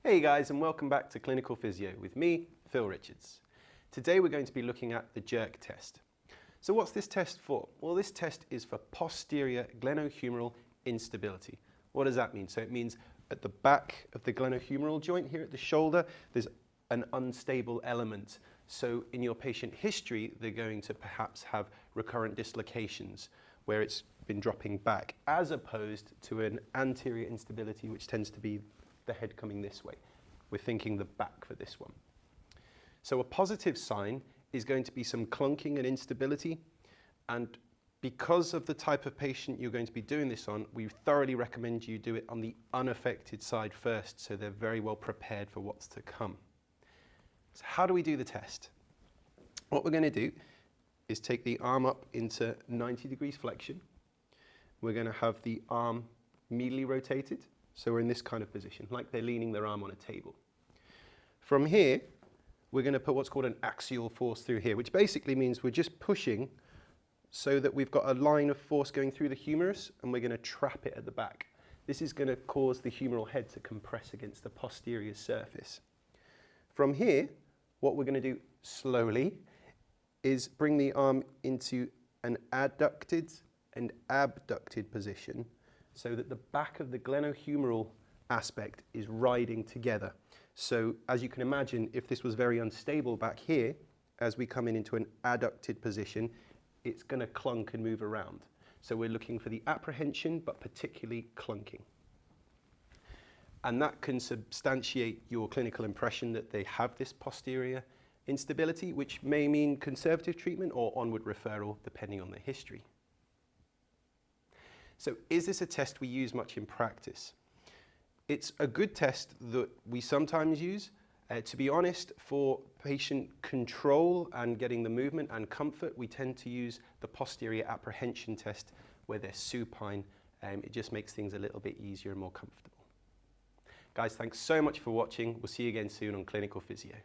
Hey guys, and welcome back to Clinical Physio with me, Phil Richards. Today we're going to be looking at the jerk test. So what's this test for? Well, this test is for posterior glenohumeral instability. What does that mean? So it means at the back of the glenohumeral joint here at the shoulder, there's an unstable element. So in your patient history, they're going to perhaps have recurrent dislocations where it's been dropping back, as opposed to an anterior instability, which tends to be the head coming this way. We're thinking the back for this one. So a positive sign is going to be some clunking and instability, and because of the type of patient you're going to be doing this on, we thoroughly recommend you do it on the unaffected side first, so they're very well prepared for what's to come. So how do we do the test? What we're going to do is take the arm up into 90 degrees flexion. We're going to have the arm medially rotated, so we're in this kind of position, like they're leaning their arm on a table. From here, we're going to put what's called an axial force through here, which basically means we're just pushing so that we've got a line of force going through the humerus, and we're going to trap it at the back. This is going to cause the humeral head to compress against the posterior surface. From here, what we're going to do slowly is bring the arm into an adducted and abducted position so that the back of the glenohumeral aspect is riding together. So as you can imagine, if this was very unstable back here, as we come in into an adducted position, it's going to clunk and move around. So we're looking for the apprehension, but particularly clunking. And that can substantiate your clinical impression that they have this posterior instability, which may mean conservative treatment or onward referral, depending on their history. So is this a test we use much in practice? It's a good test that we sometimes use. To be honest, for patient control and getting the movement and comfort, we tend to use the posterior apprehension test where they're supine. It just makes things a little bit easier and more comfortable. Guys, thanks so much for watching. We'll see you again soon on Clinical Physio.